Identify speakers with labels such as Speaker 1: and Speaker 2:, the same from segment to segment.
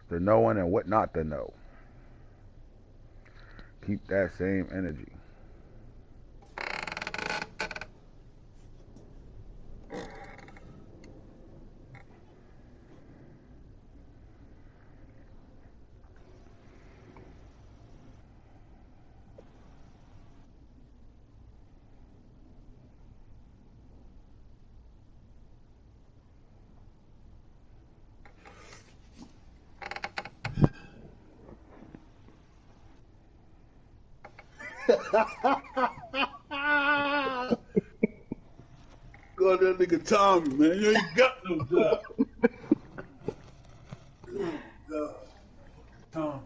Speaker 1: the knowing and what not to know. Keep that same energy.
Speaker 2: God, that nigga Tommy, man. You ain't got no job. Oh, God. Tommy.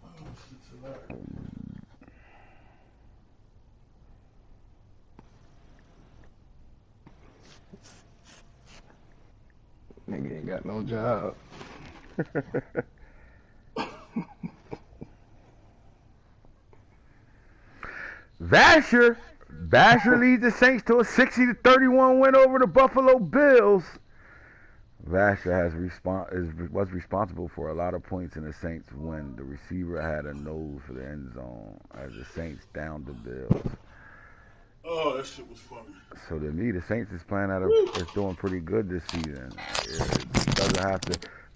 Speaker 2: Oh, shit's hilarious.
Speaker 3: Nigga ain't got no job.
Speaker 1: Vasher leads the Saints to a 60-31 win over the Buffalo Bills. Vasher was responsible for a lot of points in the Saints when the receiver had a nose for the end zone as the Saints downed the Bills.
Speaker 2: Oh, that shit was funny.
Speaker 1: So to me, the Saints is doing pretty good this season.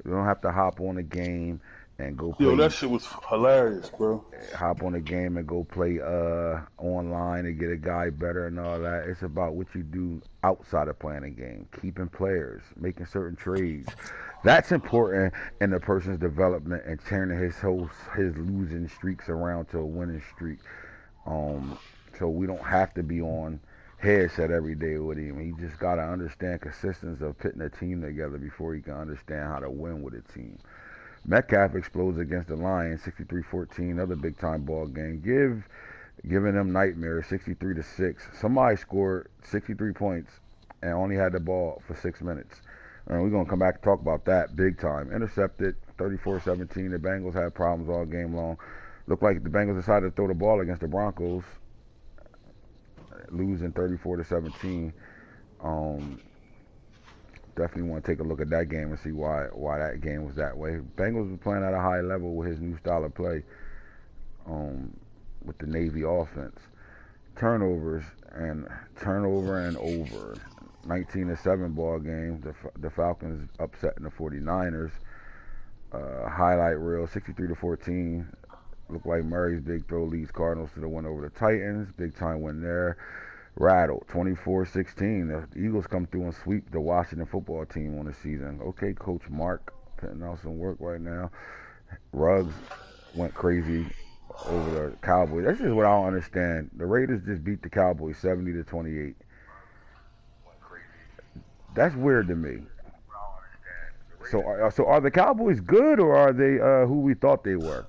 Speaker 1: You don't have to hop on a game and go play.
Speaker 2: Yo, that shit was hilarious, bro.
Speaker 1: Hop on a game and go play online and get a guy better and all that. It's about what you do outside of playing a game, keeping players, making certain trades. That's important in a person's development and turning his losing streaks around to a winning streak. So we don't have to be on headset every day with him. He just got to understand consistency of putting a team together before he can understand how to win with a team. Metcalf explodes against the Lions, 63-14, another big-time ball game. Giving them nightmares, 63-6. Somebody scored 63 points and only had the ball for 6 minutes. And we're going to come back and talk about that big time. Intercepted, 34-17. The Bengals had problems all game long. Looked like the Bengals decided to throw the ball against the Broncos, losing 34-17. Definitely want to take a look at that game and see why that game was that way. Bengals was playing at a high level with his new style of play, with the Navy offense. Turnover and over. 19-7 ball game. The Falcons upsetting the 49ers. Highlight reel, 63-14. Looked like Murray's big throw leads Cardinals to the win over the Titans. Big time win there. Rattled, 24-16. The Eagles come through and sweep the Washington football team on the season. Okay, Coach Mark putting out some work right now. Ruggs went crazy over the Cowboys. This is what I don't understand. The Raiders just beat the Cowboys 70-28. That's weird to me. So are the Cowboys good, or are they who we thought they were?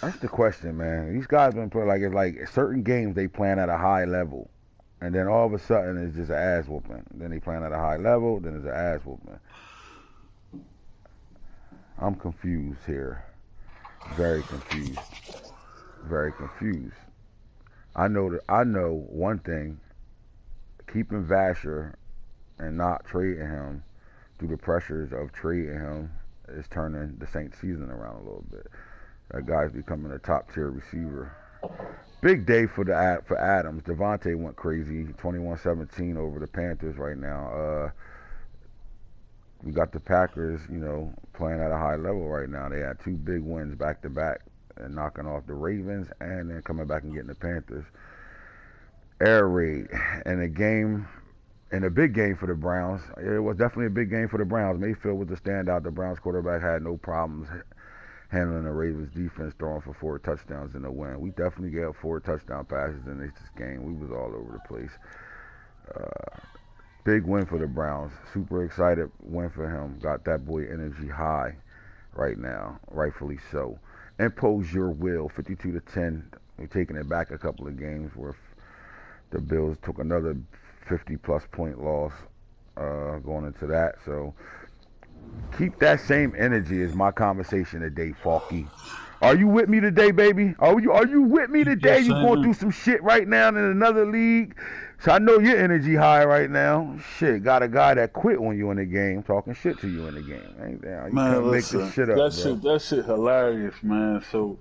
Speaker 1: That's the question, man. These guys been playing it's like certain games they playing at a high level, and then all of a sudden it's just an ass whooping. Then they playing at a high level, then it's an ass whooping. I'm confused here. Very confused. Very confused. I know one thing. Keeping Vasher and not trading him through the pressures of trading him is turning the Saints season around a little bit. That guy's becoming a top-tier receiver. Big day for Adams. Devontae went crazy, 21-17 over the Panthers right now. We got the Packers, playing at a high level right now. They had 2 big wins back-to-back and knocking off the Ravens and then coming back and getting the Panthers. Air raid and a big game for the Browns. It was definitely a big game for the Browns. Mayfield was the standout. The Browns quarterback had no problems handling the Ravens defense, throwing for 4 touchdowns in the win. We definitely got 4 touchdown passes in this game. We was all over the place. Big win for the Browns. Super excited win for him. Got that boy energy high right now, rightfully so. Impose your will, 52-10. We're taking it back a couple of games where the Bills took another 50-plus point loss going into that. So keep that same energy is my conversation today, Falky. Are you with me today, baby? Are you with me today?
Speaker 2: Yes,
Speaker 1: You
Speaker 2: I
Speaker 1: going
Speaker 2: am.
Speaker 1: through some shit right now in another league? So I know your energy high right now. Shit, got a guy that quit when you in the game, talking shit to you in the game. Ain't that? You
Speaker 2: Man,
Speaker 1: couldn't make this
Speaker 2: listen,
Speaker 1: shit up, bro.
Speaker 2: that shit hilarious, man. So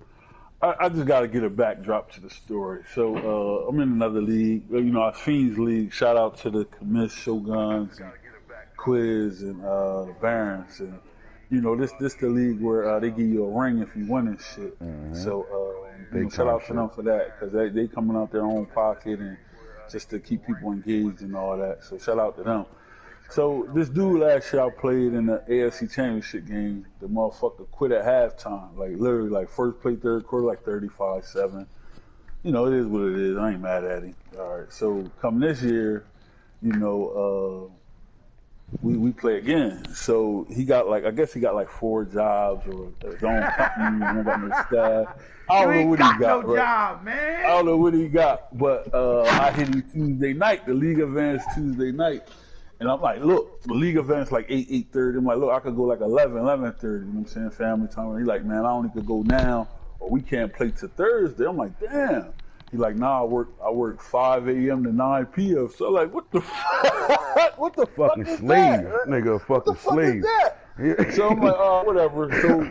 Speaker 2: I just got to get a backdrop to the story. So I'm in another league, you know, our Fiends League. Shout out to the Commiss, Shoguns, and Quiz, and Barons, and you know, this the league where they give you a ring if you win and shit. So you know,
Speaker 1: Big
Speaker 2: shout
Speaker 1: time
Speaker 2: out to
Speaker 1: shit.
Speaker 2: them for that because they coming out their own pocket and just to keep people engaged and all that. So shout out to them. So this dude last year I played in the AFC Championship game. The motherfucker quit at halftime, like literally, like first play, third quarter, like 35-7. You know, it is what it is. I ain't mad at him. All right. So come this year, you know, we play again. So he got like, I guess he got like 4 jobs or his own company. He don't got no staff. I don't know what he got.
Speaker 1: No job, man.
Speaker 2: I don't know what he got, but I hit him Tuesday night. The league events Tuesday night. And I'm like, look, the league event's like 8:30. I'm like, look, I could go like 11:30. You know what I'm saying? Family time. And he's like, man, I only could go now, or we can't play till Thursday. I'm like, damn. He's like, nah, I work 5 a.m. to 9 p.m. So I'm like, what the fuck? What the
Speaker 1: Fucking
Speaker 2: fuck is
Speaker 1: slave,
Speaker 2: that?
Speaker 1: nigga, fucking
Speaker 2: What the fuck
Speaker 1: slave.
Speaker 2: is that? So I'm like, oh, whatever.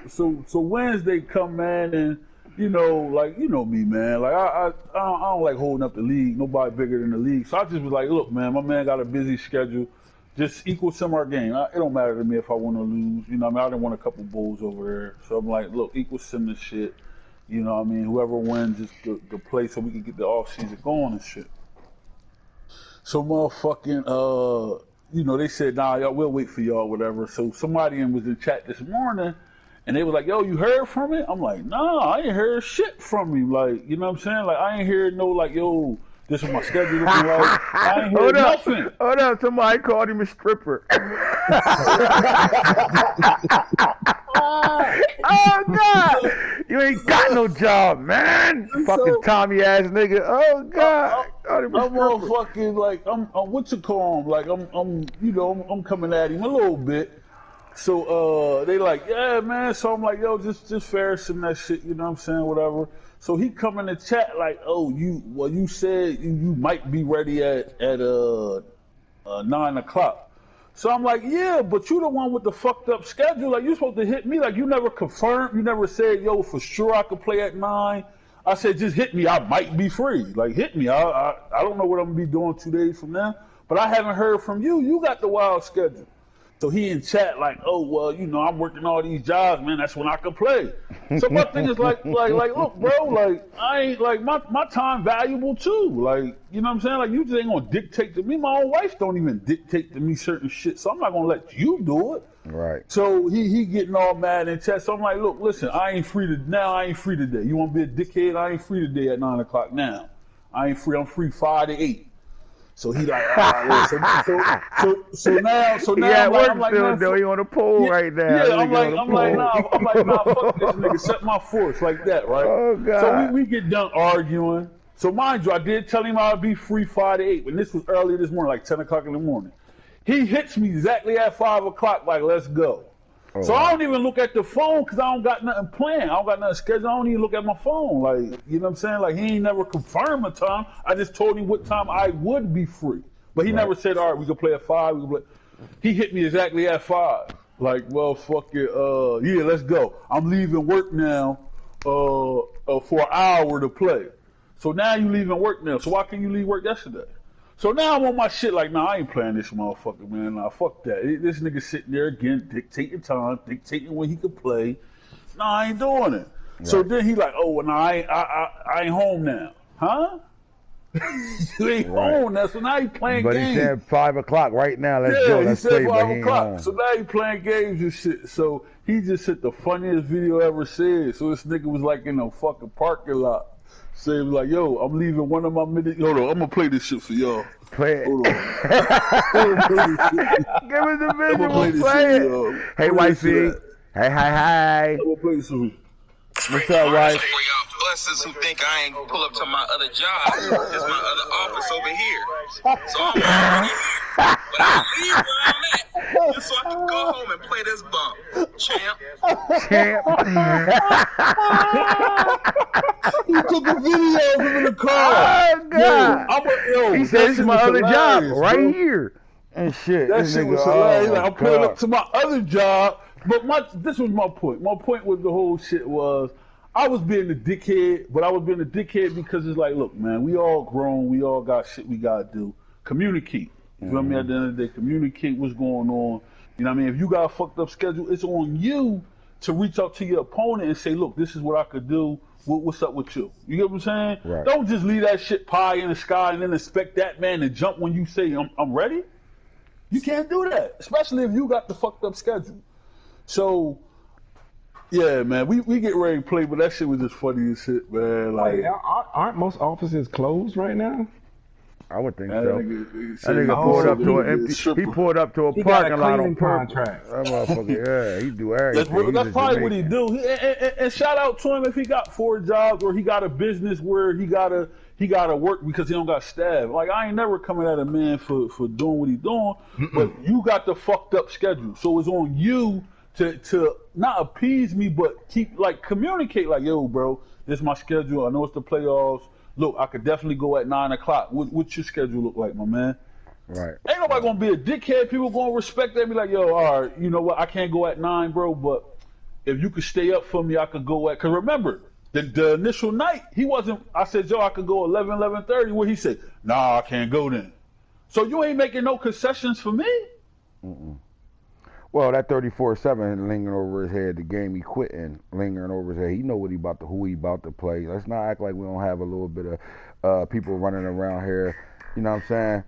Speaker 2: So Wednesday come, man, and you know, like, you know me, man. Like, I don't like holding up the league. Nobody bigger than the league. So I just was like, look, man, my man got a busy schedule. Just equal sim our game. It don't matter to me if I win or lose. You know what I mean? I didn't win a couple bulls over there. So I'm like, look, equal sim this shit. You know what I mean? Whoever wins just the play so we can get the off-season going and shit. So motherfucking, you know, they said, nah, y'all, we'll wait for y'all, whatever. So somebody was in chat this morning, and they was like, yo, you heard from it? I'm like, nah, I ain't heard shit from him. Like, you know what I'm saying? Like, I ain't heard no, like, yo, this is my schedule looking like. I ain't heard nothing.
Speaker 1: Hold up, somebody called him a stripper. Oh, God. You ain't got no job, man. Fucking Tommy ass nigga. Oh, God.
Speaker 2: I'm motherfucking, like, I'm what you call him? Like, you know, I'm coming at him a little bit. So they like, yeah, man. So I'm like, yo, just Ferris and that shit, you know what I'm saying, whatever. So he come in the chat like, oh, you said you might be ready at 9 o'clock. So I'm like, yeah, but you the one with the fucked up schedule. Like, you supposed to hit me. Like, you never confirmed. You never said, yo, for sure I could play at 9. I said, just hit me. I might be free. Like, hit me. I don't know what I'm going to be doing 2 days from now. But I haven't heard from you. You got the wild schedule. So he in chat like, oh, well, you know, I'm working all these jobs, man. That's when I can play. So my thing is like, look, bro, like, I ain't, like, my time valuable too. Like, you know what I'm saying? Like, you just ain't gonna dictate to me. My own wife don't even dictate to me certain shit. So I'm not gonna let you do it.
Speaker 1: Right.
Speaker 2: So he getting all mad in chat. So I'm like, look, listen, I ain't free today. You want to be a dickhead? I ain't free today at 9 o'clock now. I ain't free. I'm free 5 to 8. So he like, all right, so now,
Speaker 1: yeah,
Speaker 2: I'm like,
Speaker 1: still,
Speaker 2: man,
Speaker 1: though. He on the pole right now.
Speaker 2: Yeah, I'm like, nah, fuck this nigga, set my force like that, right?
Speaker 1: Oh, God.
Speaker 2: So we get done arguing. So mind you, I did tell him I'd be free 5 to 8, but this was early this morning, like 10 o'clock in the morning. He hits me exactly at 5 o'clock, like, let's go. Oh, so I don't even look at the phone because I don't got nothing planned. I don't got nothing scheduled. I don't even look at my phone. Like, you know what I'm saying? Like, he ain't never confirmed a time. I just told him what time I would be free. But he never said, all right, we can play at 5. He hit me exactly at 5. Like, well, fuck it. Yeah, let's go. I'm leaving work now for an hour to play. So now you leaving work now. So why can't you leave work yesterday? So now I'm on my shit like, nah, I ain't playing this motherfucker, man. Nah, fuck that. This nigga sitting there again, dictating time, dictating when he could play. Nah, I ain't doing it. Right. So then he like, oh, well, nah, I ain't home now. Huh? You ain't home now, so now he playing games.
Speaker 1: But he said 5 o'clock right now. Let's go.
Speaker 2: Yeah,
Speaker 1: Let's
Speaker 2: he said
Speaker 1: play,
Speaker 2: 5 o'clock. So now he playing games and shit. So he just hit the funniest video ever said. So this nigga was like in a fucking parking lot. So he was like, yo, I'm leaving one of my minutes. Hold on, I'm going to play this shit for y'all.
Speaker 1: Play it.
Speaker 2: Hold on.
Speaker 1: Give us the visual. Play it. Hey, wifey. Hey, hi.
Speaker 2: I'm going to play this for you.
Speaker 1: What's up, wife?
Speaker 4: For y'all busters who think I ain't pull up to my other job, it's my other office over here. So I'm already here. But I leave where I'm at. so I can go home and play this bump. Champ.
Speaker 2: He took a video of him in the car.
Speaker 1: Oh, God. He said, "This is my other job right here." And shit.
Speaker 2: That shit was hilarious. Like, I'm pulling up to my other job. But this was my point. My point with the whole shit was I was being a dickhead, but I was being a dickhead because it's like, look, man, we all grown. We all got shit we got to do. Communicate. You feel me? At the end of the day, communicate what's going on. You know what I mean? If you got a fucked up schedule, it's on you to reach out to your opponent and say, look, this is what I could do. What's up with you? You get what I'm saying?
Speaker 1: Right.
Speaker 2: Don't just leave that shit pie in the sky and then expect that man to jump when you say, I'm ready. You can't do that, especially if you got the fucked up schedule. So, yeah, man, we get ready to play, but that shit was just funny as shit, man. Like,
Speaker 3: aren't most offices closed right now?
Speaker 1: I would think so.
Speaker 2: That
Speaker 1: nigga pulled up to an empty. He pulled up to a parking lot on purpose.
Speaker 3: Contract.
Speaker 1: That motherfucker, he do everything.
Speaker 2: That's probably what he do. And shout out to him if he got 4 jobs or he got a business where he gotta work because he don't got staff. Like, I ain't never coming at a man for doing what he doing, but you got the fucked up schedule, so it's on you to not appease me, but communicate like, yo, bro, this is my schedule. I know it's the playoffs. Look, I could definitely go at 9 o'clock. What's your schedule look like, my man?
Speaker 1: Right.
Speaker 2: Ain't nobody gonna be a dickhead. People gonna respect that and be like, yo, all right, you know what? I can't go at 9, bro, but if you could stay up for me, I could go at. Cause remember, the initial night, he wasn't. I said, yo, I could go 11:30. Where he said, nah, I can't go then. So you ain't making no concessions for me.
Speaker 1: Well, that 34-7 lingering over his head, the game he quit in, lingering over his head. He know who he about to play. Let's not act like we don't have a little bit of people running around here. You know what I'm saying?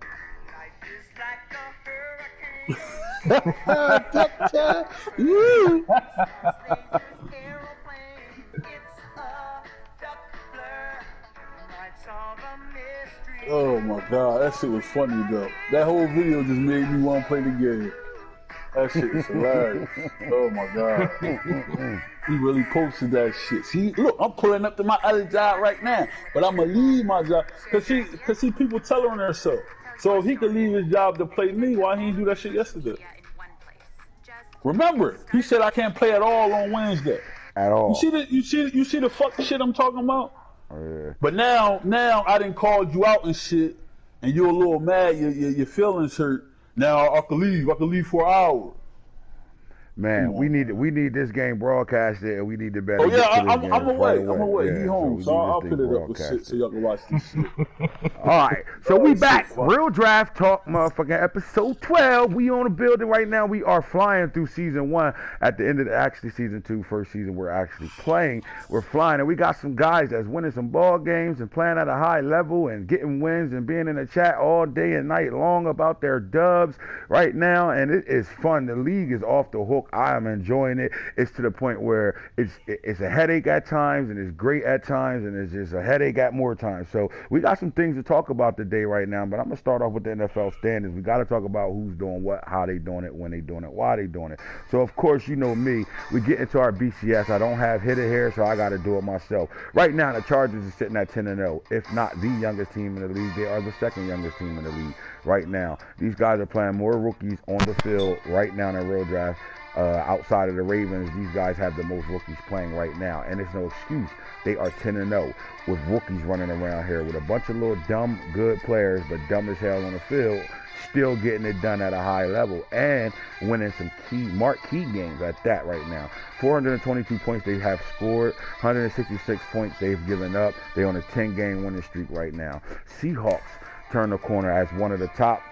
Speaker 2: Oh my God, that shit was funny though. That whole video just made me want to play the game. That shit is hilarious. Oh my God. He really posted that shit. See, look, I'm pulling up to my other job right now, but I'm gonna leave my job cause see people telling themselves. So if he could leave his job to play me, why he didn't do that shit yesterday? Remember, he said I can't play at all on Wednesday.
Speaker 1: At all.
Speaker 2: You see the fuck shit I'm talking about?
Speaker 1: Oh, yeah.
Speaker 2: But now I done called you out and shit, and you're a little mad. Your feelings hurt. Now I can leave for an hour.
Speaker 1: Man, we need this game broadcasted, and we need to better.
Speaker 2: Oh yeah,
Speaker 1: I'm
Speaker 2: away.
Speaker 1: Right
Speaker 2: I'm away.
Speaker 1: Yeah,
Speaker 2: He home, so I'll put it up with shit so y'all can watch this shit.
Speaker 1: All right, so we back. Real Draft Talk, motherfucking episode 12. We on the building right now. We are flying through season 1. At the end of season 2, first season we're actually playing. We're flying, and we got some guys that's winning some ball games and playing at a high level and getting wins and being in the chat all day and night long about their dubs right now, and it is fun. The league is off the hook. I am enjoying it. It's to the point where it's a headache at times, and it's great at times, and it's just a headache at more times. So we got some things to talk about today right now, but I'm going to start off with the NFL standards. We got to talk about who's doing what, how they doing it, when they doing it, why they doing it. So, of course, you know me. We get into our BCS. I don't have hitter here, so I got to do it myself. Right now, the Chargers are sitting at 10-0. If not the youngest team in the league, they are the second youngest team in the league right now. These guys are playing more rookies on the field right now in the Real Draft. Outside of the Ravens, these guys have the most rookies playing right now, and it's no excuse. They are 10-0 with rookies running around here with a bunch of little dumb, good players, but dumb as hell on the field, still getting it done at a high level and winning some marquee games at that right now. 422 points they have scored, 166 points they've given up. They're on a 10-game winning streak right now. Seahawks turn the corner as one of the top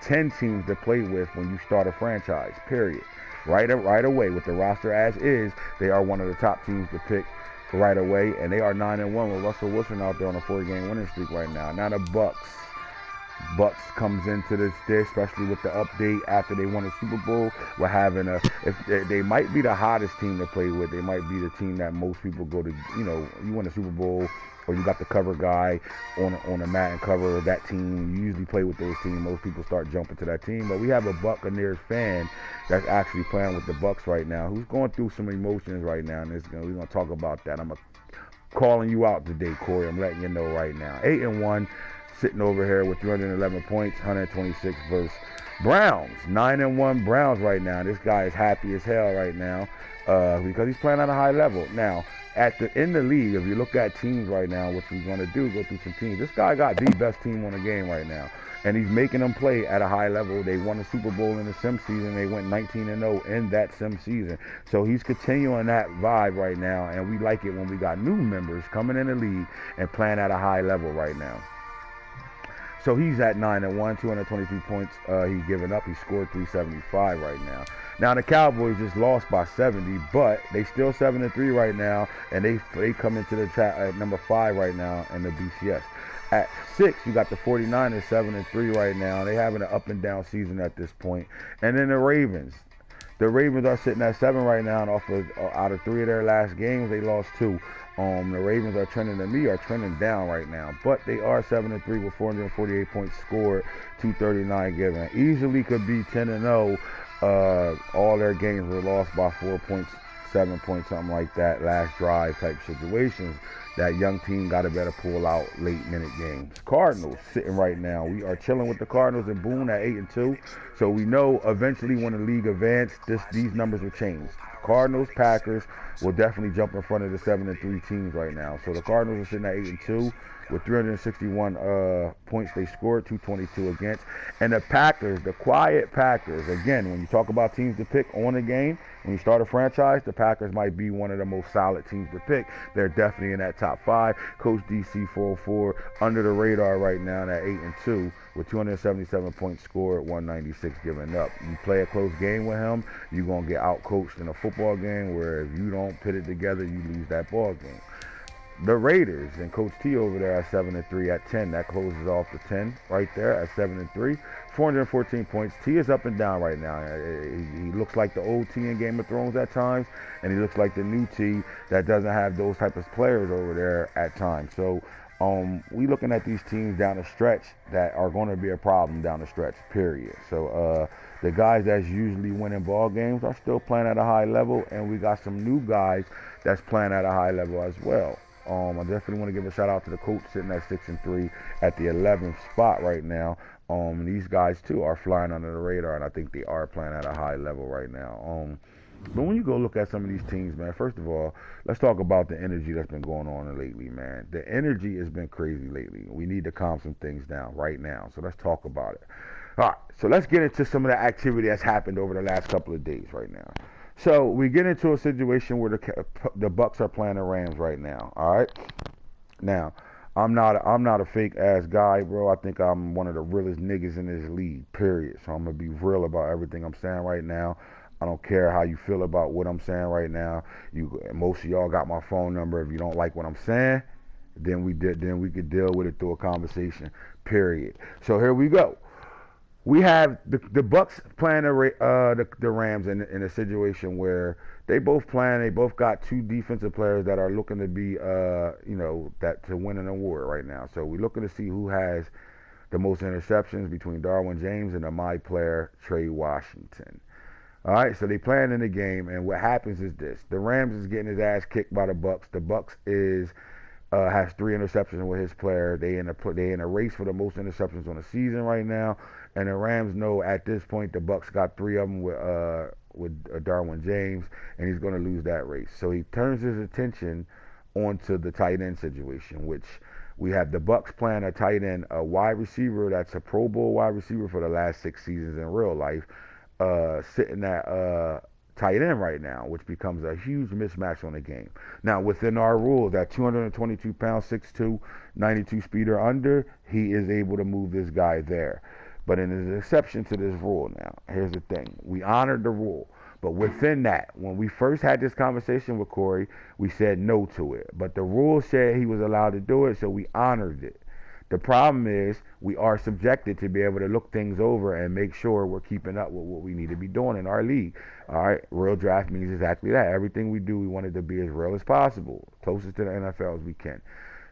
Speaker 1: 10 teams to play with when you start a franchise, period. Right away with the roster as is, they are one of the top teams to pick right away, and they are 9-1 with Russell Wilson out there on a 4-game winning streak right now. Now the Bucks comes into this day, especially with the update after they won the Super Bowl. We're having they might be the hottest team to play with. They might be the team that most people go to. You know, you win the Super Bowl, or you got the cover guy on a Madden cover of that team. You usually play with those teams. Most people start jumping to that team. But we have a Buccaneers fan that's actually playing with the Bucks right now, who's going through some emotions right now, and we're going to talk about that. I'm calling you out today, Corey. I'm letting you know right now. 8-1. sitting over here with 311 points, 126 versus Browns. 9-1 Browns right now. This guy is happy as hell right now because he's playing at a high level. Now, in the league, if you look at teams right now, what we're going to do, go through some teams. This guy got the best team on the game right now, and he's making them play at a high level. They won the Super Bowl in the sim season. They went 19-0 in that sim season. So he's continuing that vibe right now, and we like it when we got new members coming in the league and playing at a high level right now. So he's at 9-1, 222 points he's given up. He scored 375 right now. Now the Cowboys just lost by 70, but they still 7-3 right now, and they come into the chat at number 5 right now in the BCS. At 6, you got the 49ers 7-3 right now. They having an up and down season at this point. And then the Ravens. The Ravens are sitting at 7 right now, and out of 3 of their last games, they lost 2. The Ravens are trending down right now, but they are 7-3 with 448 points scored, 239 given. Easily could be 10-0. All their games were lost by 4 points, 7 points, something like that. Last drive type situations. That young team got to better pull out late minute games. Cardinals sitting right now. We are chilling with the Cardinals and Boone at 8-2. So we know eventually when the league advances, these numbers will change. Cardinals, Packers will definitely jump in front of the 7-3 teams right now. So the Cardinals are sitting at 8-2 with 361 points they scored, 222 against. And the Packers, the quiet Packers, again, when you talk about teams to pick on a game, when you start a franchise, the Packers might be one of the most solid teams to pick. They're definitely in that top 5. Coach DC 404 under the radar right now at 8-2 with 277 points scored, 196 given up. You play a close game with him, you're going to get out-coached in a football game where if you don't put it together, you lose that ball game. The Raiders and Coach T over there at 7-3 at 10. That closes off the 10 right there at 7-3. 414 points. T is up and down right now. He looks like the old T in Game of Thrones at times, and he looks like the new T that doesn't have those type of players over there at times. So we looking at these teams down the stretch that are going to be a problem down the stretch, period. So the guys that's usually winning ball games are still playing at a high level, and we got some new guys that's playing at a high level as well. I definitely want to give a shout out to the coach sitting at 6-3 at the 11th spot right now. These guys too are flying under the radar, and I think they are playing at a high level right now. But when you go look at some of these teams, man, first of all, let's talk about the energy that's been going on lately, man. The energy has been crazy lately. We need to calm some things down right now. So let's talk about it. All right, so let's get into some of the activity that's happened over the last couple of days right now. So we get into a situation where the Bucks are playing the Rams right now. All right. Now, I'm not a fake ass guy, bro. I think I'm one of the realest niggas in this league. Period. So I'm gonna be real about everything I'm saying right now. I don't care how you feel about what I'm saying right now. Most of y'all got my phone number. If you don't like what I'm saying, then we could deal with it through a conversation. Period. So here we go. We have the Bucks playing the Rams in a situation where they both got 2 defensive players that are looking to be that to win an award right now. So we're looking to see who has the most interceptions between Darwin James and my player Trey Washington. All right, so they playing in the game, and what happens is this: the Rams is getting his ass kicked by the Bucks. The Bucks has 3 interceptions with his player. They in a race for the most interceptions on the season right now. And the Rams know at this point the Bucks got 3 of them with Darwin James, and he's going to lose that race. So he turns his attention onto the tight end situation, which we have the Bucks playing a tight end, a wide receiver that's a Pro Bowl wide receiver for the last 6 seasons in real life, sitting at tight end right now, which becomes a huge mismatch on the game. Now, within our rules, at 222 pounds, 6'2", 92 speed or under, he is able to move this guy there. But in an exception to this rule now, here's the thing. We honored the rule. But within that, when we first had this conversation with Corey, we said no to it. But the rule said he was allowed to do it, so we honored it. The problem is we are subjected to be able to look things over and make sure we're keeping up with what we need to be doing in our league. All right, real draft means exactly that. Everything we do, we want it to be as real as possible, closest to the NFL as we can.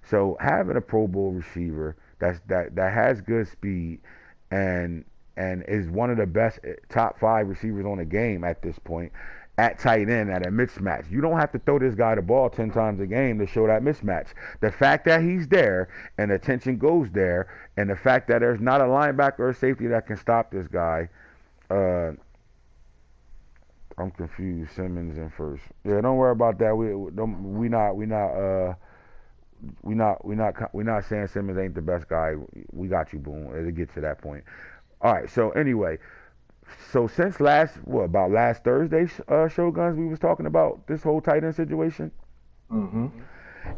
Speaker 1: So having a Pro Bowl receiver that has good speed and is one of the best top 5 receivers on the game at this point, at tight end at a mismatch. You don't have to throw this guy the ball 10 times a game to show that mismatch. The fact that he's there and attention goes there, and the fact that there's not a linebacker or safety that can stop this guy, I'm confused. Simmons in first. Yeah, don't worry about that. We not saying Simmons ain't the best guy. We got you, Boom. It'll get to that point. All right. So anyway, so since last Thursday, Shoguns, we was talking about this whole tight end situation.
Speaker 3: Mm-hmm.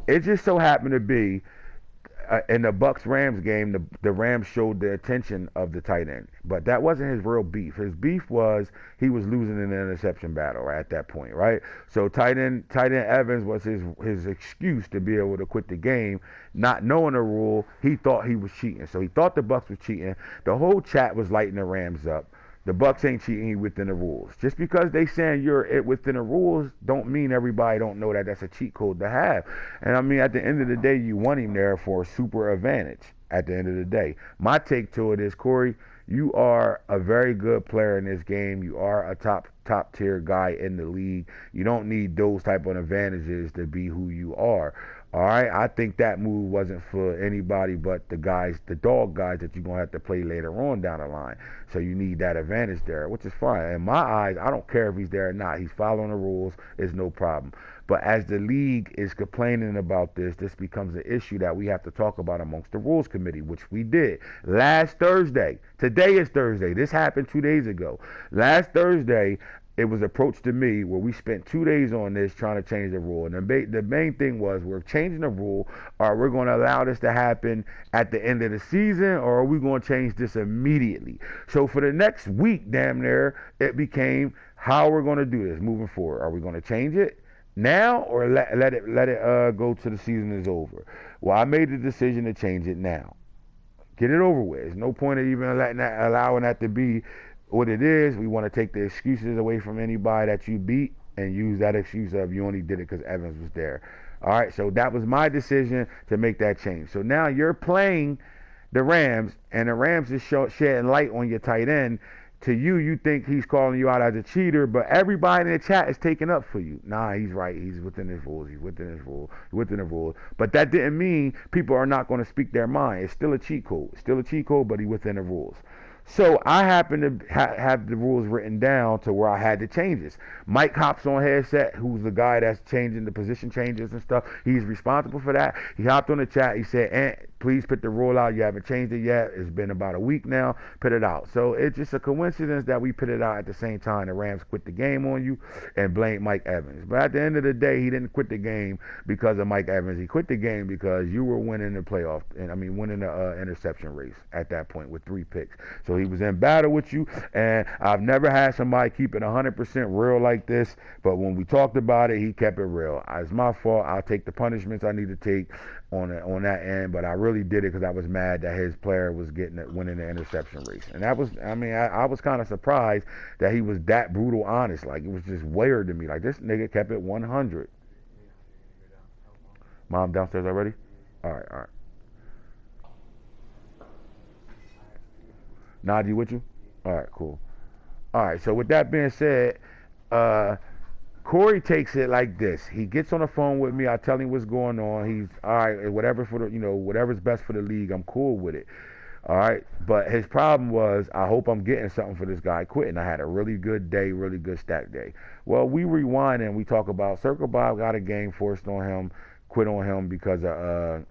Speaker 1: It just so happened to be in the Bucks-Rams game, the Rams showed the attention of the tight end, but that wasn't his real beef. His beef was he was losing in an interception battle right at that point, right? So tight end Evans was his excuse to be able to quit the game, not knowing the rule. He thought he was cheating, so he thought the Bucks was cheating. The whole chat was lighting the Rams up. The Bucks ain't cheating, he within the rules. Just because they saying you're within the rules don't mean everybody don't know that that's a cheat code to have. And I mean, at the end of the day, you want him there for a super advantage at the end of the day. My take to it is, Corey, you are a very good player in this game. You are a top tier guy in the league. You don't need those type of advantages to be who you are. All right, I think that move wasn't for anybody but the dog guys that you're going to have to play later on down the line. So you need that advantage there, which is fine. In my eyes, I don't care if he's there or not. He's following the rules. It's no problem. But as the league is complaining about this becomes an issue that we have to talk about amongst the rules committee, which we did last Thursday. Today is Thursday. This happened 2 days ago. Last Thursday, it was approached to me where we spent 2 days on this trying to change the rule. And the main thing was, we're changing the rule, or we're going to allow this to happen at the end of the season, or are we going to change this immediately? So for the next week, damn near, it became how we're going to do this moving forward. Are we going to change it now, or let it go to the season is over? Well, I made the decision to change it now. Get it over with. There's no point in even allowing that to be what it is. We want to take the excuses away from anybody that you beat and use that excuse of you only did it because Evans was there. All right, so that was my decision to make that change. So now you're playing the Rams, and the Rams is shedding light on your tight end. To you think he's calling you out as a cheater, but everybody in the chat is taking up for you. Nah, he's right. He's within his rules. He's within his rules. Within the rules. But that didn't mean people are not going to speak their mind. It's still a cheat code. Still a cheat code, but he's within the rules. So I happen to have the rules written down to where I had to change this. Mike hops on headset, who's the guy that's changing the position changes and stuff. He's responsible for that. He hopped on the chat. He said, Ant, please put the rule out. You haven't changed it yet. It's been about a week now. Put it out. So it's just a coincidence that we put it out at the same time. The Rams quit the game on you and blamed Mike Evans. But at the end of the day, he didn't quit the game because of Mike Evans. He quit the game because you were winning the playoff, winning the interception race at that point with 3 picks. So he was in battle with you, and I've never had somebody keep it 100% real like this, but when we talked about it, he kept it real. It's my fault. I'll take the punishments I need to take on that end, but I really did it because I was mad that his player was winning the interception race. And that was, I was kind of surprised that he was that brutal honest. Like, it was just weird to me. Like, this nigga kept it 100. Mom downstairs already? All right. Najee with you? All right, cool. All right, so with that being said, Corey takes it like this. He gets on the phone with me. I tell him what's going on. He's all right. Whatever's best for the league. I'm cool with it. All right. But his problem was, I hope I'm getting something for this guy quitting. I had a really good day, really good stack day. Well, we rewind and we talk about Circle Bob got a game forced on him, quit on him because of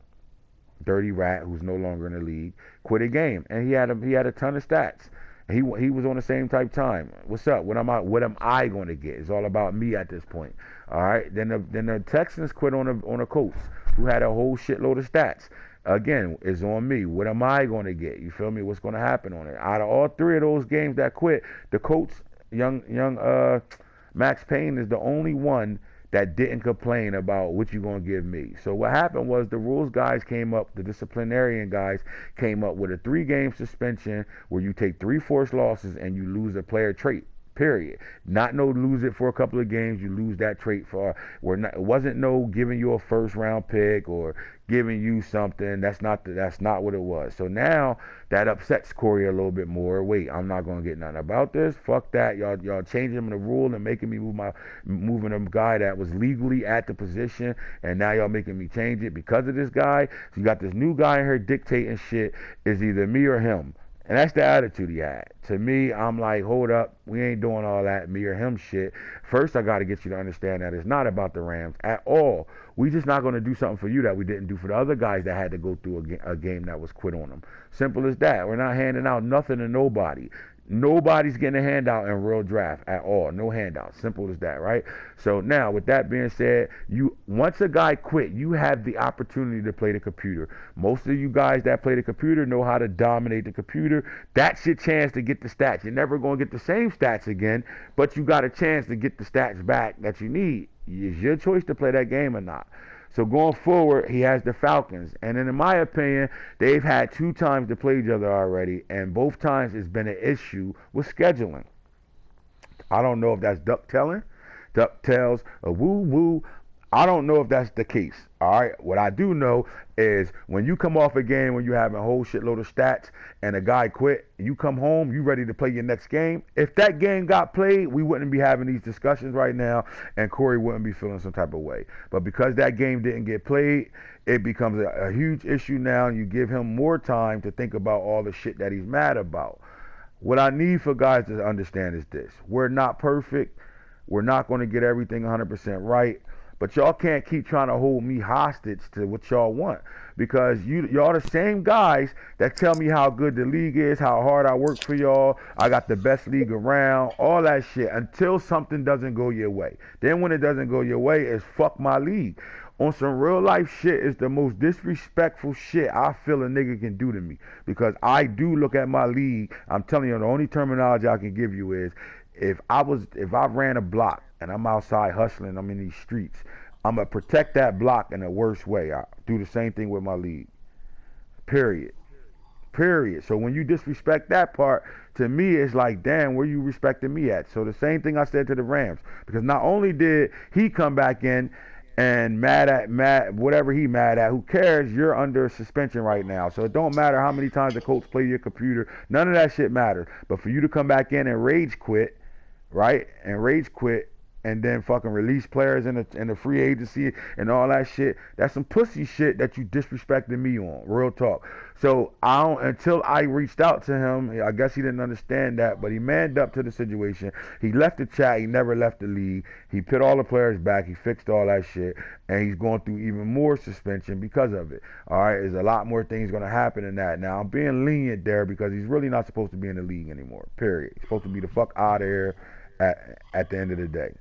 Speaker 1: Dirty Rat, who's no longer in the league, quit a game, and he had a ton of stats. He was on the same type time. What's up? What am I going to get? It's all about me at this point. All right. Then the Texans quit on a coach who had a whole shitload of stats. Again, it's on me. What am I going to get? You feel me? What's going to happen on it? Out of all 3 of those games that quit, the coach, young Max Payne, is the only one that didn't complain about what you going to give me. So what happened was the rules guys came up, the disciplinarian guys came up with a 3-game suspension where you take 3 forced losses and you lose a player trait Period. Not no lose it for a couple of games. You lose that trait for. It wasn't no giving you a first round pick or giving you something. That's not what it was. So now that upsets Corey a little bit more. Wait, I'm not gonna get nothing about this. Fuck that. Y'all changing the rule and making me moving a guy that was legally at the position, and now y'all making me change it because of this guy. So you got this new guy in here dictating shit. Is either me or him. And that's the attitude he had. To me, I'm like, hold up, we ain't doing all that me or him shit. First, I got to get you to understand that it's not about the Rams at all. We just not going to do something for you that we didn't do for the other guys that had to go through a game that was quit on them. Simple as that. We're not handing out nothing to nobody. Nobody's getting a handout in real draft at all. No handout. Simple as that, right? So now, with that being said, once a guy quit, you have the opportunity to play the computer. Most of you guys that play the computer know how to dominate the computer. That's your chance to get the stats. You're never going to get the same stats again, but you got a chance to get the stats back that you need. It's your choice to play that game or not. So going forward, he has the Falcons. And then in my opinion, they've had 2 times to play each other already, and both times it's been an issue with scheduling. I don't know if that's ducktails, or woo-woo. I don't know if that's the case. All right. What I do know is when you come off a game when you having a whole shitload of stats and a guy quit, you come home, you ready to play your next game. If that game got played, we wouldn't be having these discussions right now, and Corey wouldn't be feeling some type of way. But because that game didn't get played, it becomes a huge issue now, and you give him more time to think about all the shit that he's mad about. What I need for guys to understand is this: we're not perfect. We're not going to get everything 100% right. But y'all can't keep trying to hold me hostage to what y'all want, because y'all the same guys that tell me how good the league is, how hard I work for y'all, I got the best league around, all that shit, until something doesn't go your way. Then when it doesn't go your way, it's fuck my league. On some real life shit, is the most disrespectful shit I feel a nigga can do to me, because I do look at my league. I'm telling you, the only terminology I can give you is, if I ran a block and I'm outside hustling, I'm in these streets, I'm going to protect that block in the worst way. I do the same thing with my league. Period. So when you disrespect that part, to me, it's like, damn, where you respecting me at? So the same thing I said to the Rams, because not only did he come back in and whatever he mad at, who cares? You're under suspension right now. So it don't matter how many times the coach play your computer. None of that shit matters. But for you to come back in and rage quit, right? And then fucking release players in the free agency and all that shit. That's some pussy shit that you disrespected me on. Real talk. So until I reached out to him, I guess he didn't understand that, but he manned up to the situation. He left the chat. He never left the league. He put all the players back. He fixed all that shit, and he's going through even more suspension because of it. All right, there's a lot more things going to happen in that. Now, I'm being lenient there because he's really not supposed to be in the league anymore. Period. He's supposed to be the fuck out of here at the end of the day.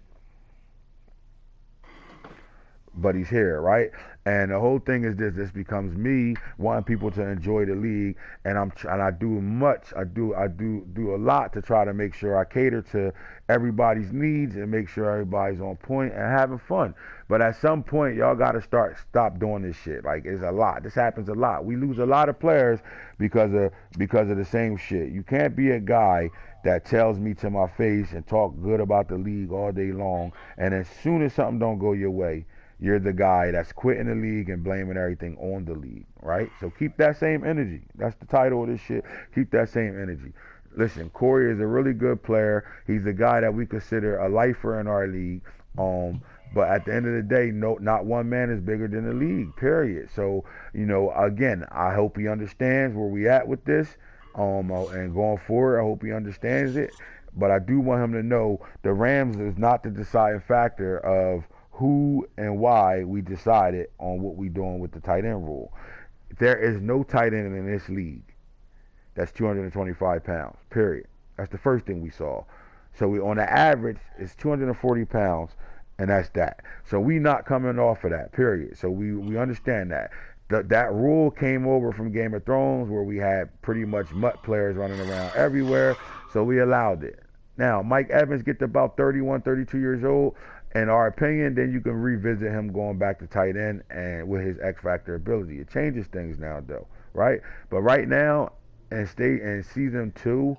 Speaker 1: But he's here, right? And the whole thing is this becomes me wanting people to enjoy the league, and I do a lot to try to make sure I cater to everybody's needs and make sure everybody's on point and having fun. But at some point, y'all got to stop doing this shit. Like, it's a lot. This happens a lot. We lose a lot of players because of the same shit. You can't be a guy that tells me to my face and talk good about the league all day long, and as soon as something don't go your way, you're the guy that's quitting the league and blaming everything on the league, right? So keep that same energy. That's the title of this shit. Keep that same energy. Listen, Corey is a really good player. He's a guy that we consider a lifer in our league. But at the end of the day, not one man is bigger than the league, period. So, again, I hope he understands where we at with this. And going forward, I hope he understands it. But I do want him to know the Rams is not the deciding factor of who and why we decided on what we doing with the tight end rule. There is no tight end in this league that's 225 pounds, period. That's the first thing we saw. So on the average, it's 240 pounds, and that's that. So we not coming off of that, period. So we understand that. That rule came over from Game of Thrones, where we had pretty much mutt players running around everywhere, so we allowed it. Now, Mike Evans gets about 31, 32 years old. In our opinion, then you can revisit him going back to tight end and with his X factor ability. It changes things now, though, right? But right now, in season 2,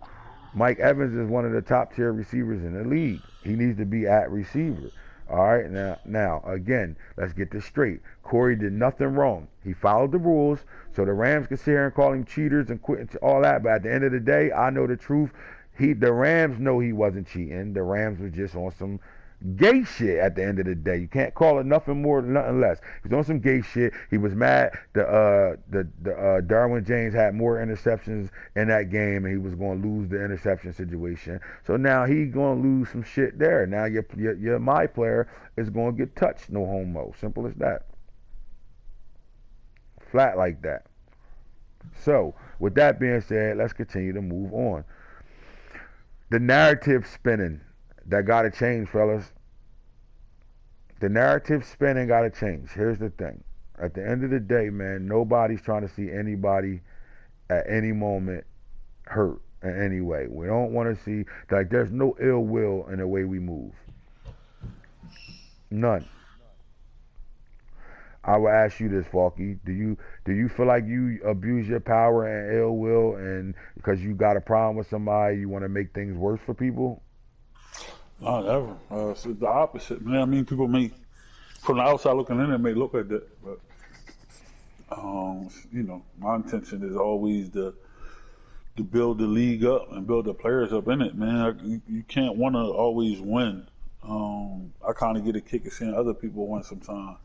Speaker 1: Mike Evans is one of the top tier receivers in the league. He needs to be at receiver. All right, now again, let's get this straight. Corey did nothing wrong. He followed the rules, so the Rams can sit here and call him cheaters and quit and all that. But at the end of the day, I know the truth. The Rams know he wasn't cheating. The Rams was just on some gay shit at the end of the day. You can't call it nothing more, nothing less. He's on some gay shit. He was mad. Darwin James had more interceptions in that game, and he was going to lose the interception situation. So now he's going to lose some shit there. Now your my player is going to get touched. No homo. Simple as that. Flat like that. So with that being said, let's continue to move on. The narrative spinning. That got to change, fellas. The narrative spinning got to change. Here's the thing. At the end of the day, man, nobody's trying to see anybody at any moment hurt in any way. We don't want to see, like, there's no ill will in the way we move. None. I will ask you this, Falky. Do you feel like you abuse your power and ill will, and because you got a problem with somebody, you want to make things worse for people?
Speaker 2: Not ever. It's the opposite, man. I mean, people may, from the outside looking in, it may look like that, but you know, my intention is always to build the league up and build the players up in it, man. You can't want to always win. I kind of get a kick of seeing other people win sometimes.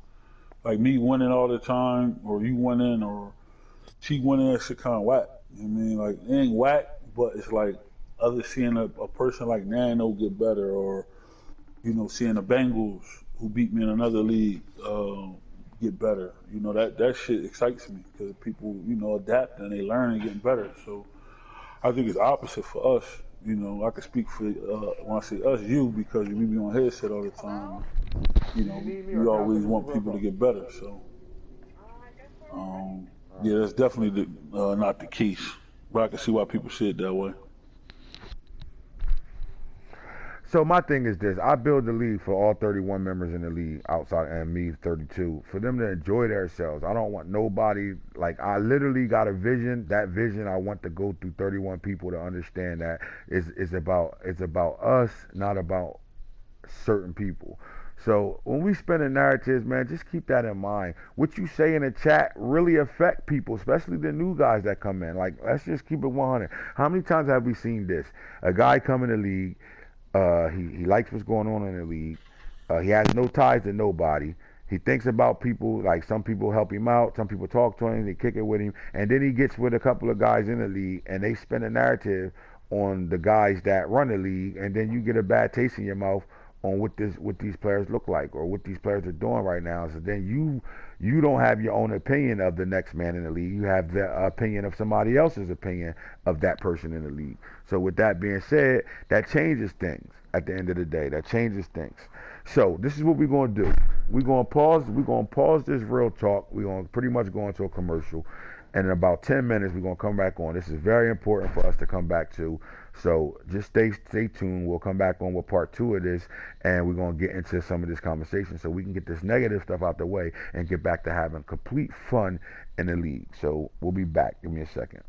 Speaker 2: Like me winning all the time, or you winning, or she winning, that shit kind of whack. You know what I mean? Like, it ain't whack, but it's like, other seeing a person like Nano get better, or, you know, seeing the Bengals who beat me in another league get better. You know, that shit excites me because people, you know, adapt and they learn and getting better. So I think it's opposite for us. You know, I can speak for when I say us, you, because we be on headset all the time. You know, we always want people to get better. So yeah, that's definitely not the case. But I can see why people see it that way.
Speaker 1: So my thing is this: I build the league for all 31 members in the league, outside and me 32, for them to enjoy themselves. I don't want nobody, like, I literally got a vision. That vision I want to go through 31 people to understand that it's about us, not about certain people. So when we spinning narratives, man, just keep that in mind. What you say in the chat really affect people, especially the new guys that come in. Like, let's just keep it 100. How many times have we seen this? A guy come in the league. He likes what's going on in the league. He has no ties to nobody. He thinks about people, like some people help him out, some people talk to him, they kick it with him, and then he gets with a couple of guys in the league, and they spin a narrative on the guys that run the league, and then you get a bad taste in your mouth on what these players look like or what these players are doing right now. So then you don't have your own opinion of the next man in the league. You have the opinion of somebody else's opinion of that person in the league. So with that being said, that changes things at the end of the day. That changes things. So this is what we're going to do. We're going to pause this real talk. We're going to pretty much go into a commercial. And in about 10 minutes, we're going to come back on. This is very important for us to come back to. So just stay tuned. We'll come back on with part 2 of this, and we're going to get into some of this conversation so we can get this negative stuff out the way and get back to having complete fun in the league. So we'll be back. Give me a second.